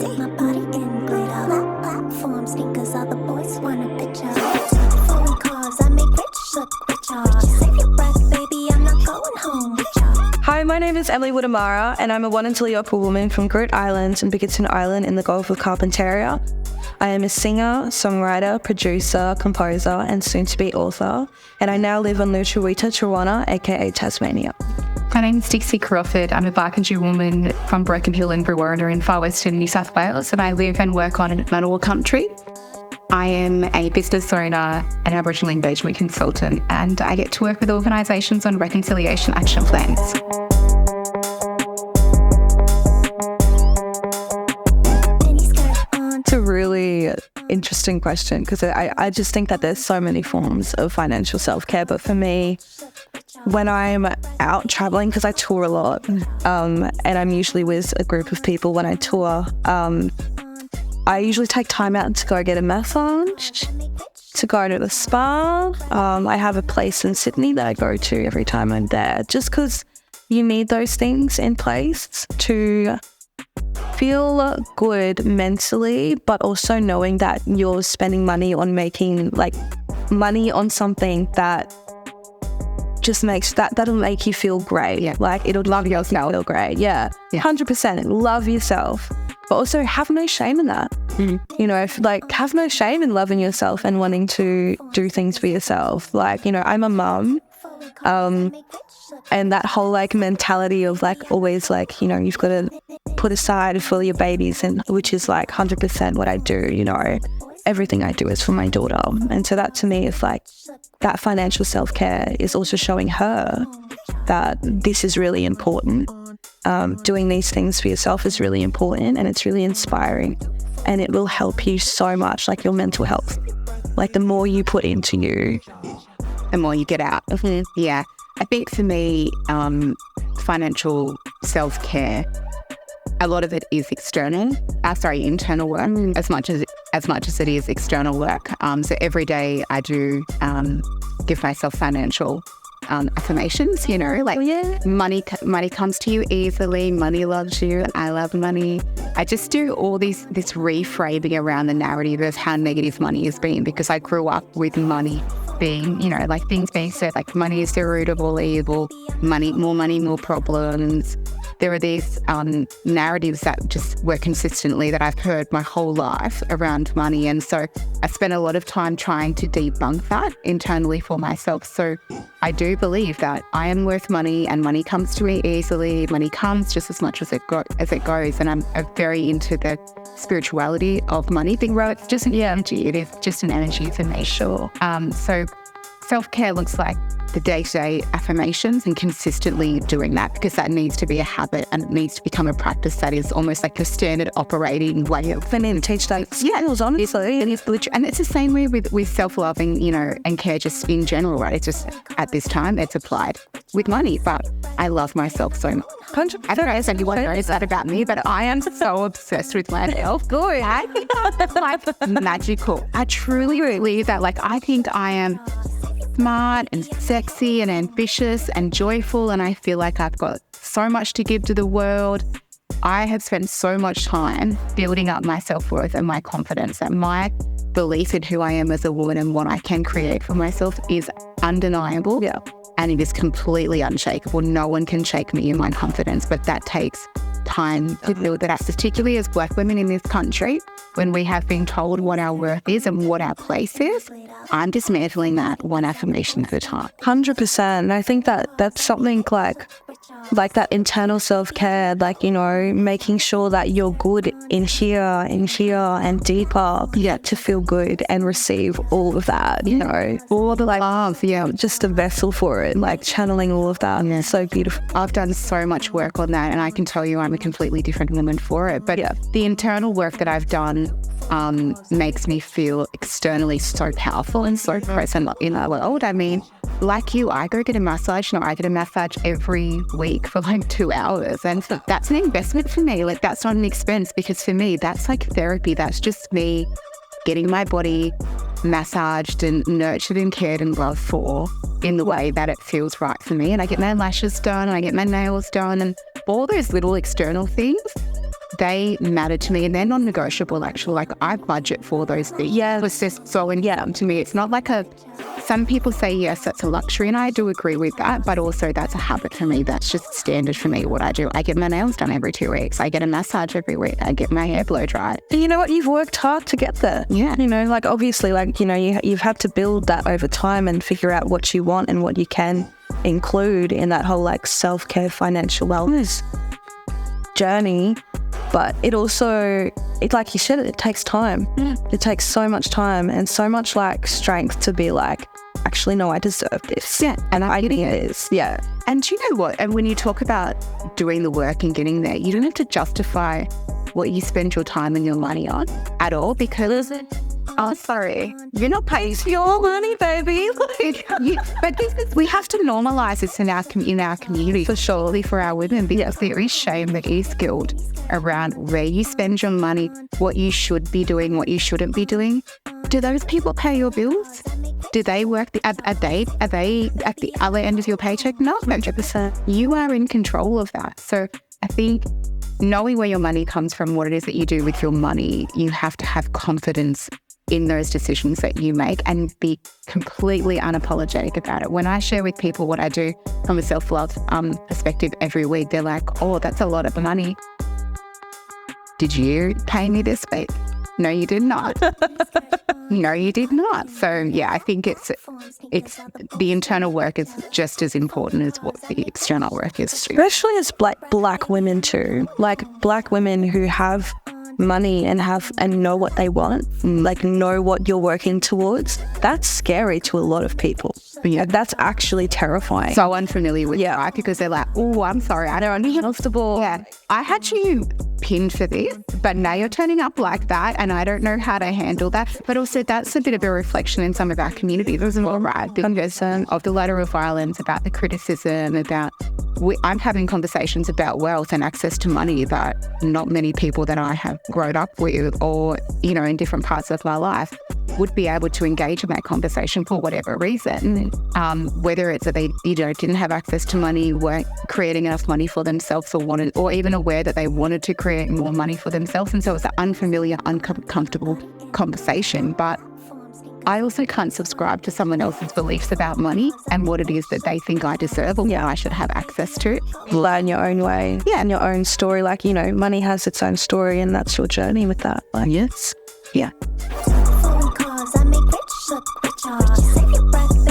dip my body in glitter. Platform sneakers, all the boys want a picture. Foreign cars, I make rich look richer. Save your breath, baby, I'm not going home with ya. Hi, my name is Emily Wurramara, and I'm a Wurramara woman from Groote Island and Bickerton Island in the Gulf of Carpentaria. I am a singer, songwriter, producer, composer, and soon-to-be author, and I now live on Lutruwita, Tawana, aka Tasmania. My name's Dixie Crawford. I'm a Barkindji woman from Broken Hill in Wurramara in far western New South Wales, and I live and work on Manawa country. I am a business owner, an Aboriginal engagement consultant, and I get to work with organisations on reconciliation action plans. It's a really interesting question because I just think that there's so many forms of financial self-care, but for me, when I'm out traveling, because I tour a lot, and I'm usually with a group of people when I tour, I usually take time out to go get a massage, to go to the spa. I have a place in Sydney that I go to every time I'm there, just because you need those things in place to feel good mentally, but also knowing that you're spending money on making money on something that just that'll make you feel great. Yeah. It'll love yourself, feel great. Yeah. 100%. Love yourself, but also have no shame in that. You know, have no shame in loving yourself and wanting to do things for yourself. I'm a mum, and that whole mentality of always you've got to put aside for your babies, and which is 100% what I do. Everything I do is for my daughter, and so that to me is that financial self-care is also showing her that this is really important. Doing these things for yourself is really important, and it's really inspiring, and it will help you so much, your mental health. The more you put into you, The more you get out. Mm-hmm. Yeah. I think for me, financial self-care, a lot of it is internal work, as much as it is external work. So every day I do give myself financial affirmations, money comes to you easily, money loves you, I love money. I just do all this reframing around the narrative of how negative money has been, because I grew up with money being, things being said, money is the root of all evil, more money, more problems. There are these narratives that just were consistently that I've heard my whole life around money. And so I spent a lot of time trying to debunk that internally for myself. So I do believe that I am worth money, and money comes to me easily. Money comes just as much as it goes. And I'm very into the spirituality of money being it's just an energy. It is just an energy for me. Sure. So self-care looks like the day-to-day affirmations and consistently doing that, because that needs to be a habit and it needs to become a practice that is almost like the standard operating way of... And then teach skills, honestly. And it's the same way with self-loving, and care just in general, right? It's just at this time it's applied with money, but I love myself so much. 100%. I don't know if anyone knows that about me, but I am so obsessed with myself. Good. I think that's magical. I truly believe that. I think I am smart and sexy and ambitious and joyful, and I feel like I've got so much to give to the world. I have spent so much time building up my self-worth and my confidence, and my belief in who I am as a woman and what I can create for myself is undeniable. Yeah. And it is completely unshakable. No one can shake me in my confidence, but that takes time to build that up, particularly as Black women in this country, when we have been told what our worth is and what our place is. I'm dismantling that one affirmation at a time. 100%. And I think that that's something like that internal self-care, making sure that you're good in here and deeper, to feel good and receive all of that, all the love, just a vessel for it, channeling all of that. Yeah. So beautiful. I've done so much work on that, and I can tell you I'm a completely different woman for it. But the internal work that I've done makes me feel externally so powerful and so present in the world. I mean, like you, I go get a massage. I get a massage every week for 2 hours, and that's an investment for me. That's not an expense, because for me, that's therapy. That's just me getting my body massaged and nurtured and cared and loved for in the way that it feels right for me. And I get my lashes done, and I get my nails done, and all those little external things they matter to me and they're non-negotiable actually. Like I budget for those things. Yeah. It's just so important to me. It's not like some people say, yes, that's a luxury, and I do agree with that, but also that's a habit for me. That's just standard for me, what I do. I get my nails done every 2 weeks. I get a massage every week. I get my hair blow dried. And you know what? You've worked hard to get there. Yeah. You know, like obviously, like, you know, you've had to build that over time and figure out what you want and what you can include in that whole like self-care, financial wellness journey. But it also, like you said, it takes time. It takes so much time and so much like strength to be like, actually, no, I deserve this. Yeah. And I need this. Yeah. And do you know what? And when you talk about doing the work and getting there, you don't have to justify what you spend your time and your money on at all, because you're not paying for your money, baby. But we have to normalize this in our community, for surely for our women, because there is shame, there is guilt around where you spend your money, what you should be doing, what you shouldn't be doing. Do those people pay your bills? Do they work? Are they at the other end of your paycheck? No, 100%. You are in control of that. So I think knowing where your money comes from, what it is that you do with your money, you have to have confidence in those decisions that you make and be completely unapologetic about it. When I share with people what I do from a self-love perspective every week, they're like, oh, that's a lot of money. Did you pay me this week? No, you did not. No, you did not. So yeah, I think it's the internal work is just as important as what the external work is too. Especially as black women too, like black women who have money and know what they want, like know what you're working towards. That's scary to a lot of people. Yeah, that's actually terrifying. So unfamiliar with right? Because they're like, oh, I'm sorry, I don't understand. Yeah, I had you pinned for this, but now you're turning up like that, and I don't know how to handle that. But also, that's a bit of a reflection in some of our communities as well, right? Because of the letter of violence, about the criticism, about I'm having conversations about wealth and access to money that not many people that I have grown up with, or you know, in different parts of my life, would be able to engage in that conversation for whatever reason. Whether it's that they didn't have access to money, weren't creating enough money for themselves, or even aware that they wanted to create more money for themselves. And so it's an unfamiliar, uncomfortable conversation. But I also can't subscribe to someone else's beliefs about money and what it is that they think I deserve or I should have access to. Learn your own way and your own story. Like, you know, money has its own story, and that's your journey with that. Like, yes. Yeah. Phone calls, I make rich look richer. Save your breath,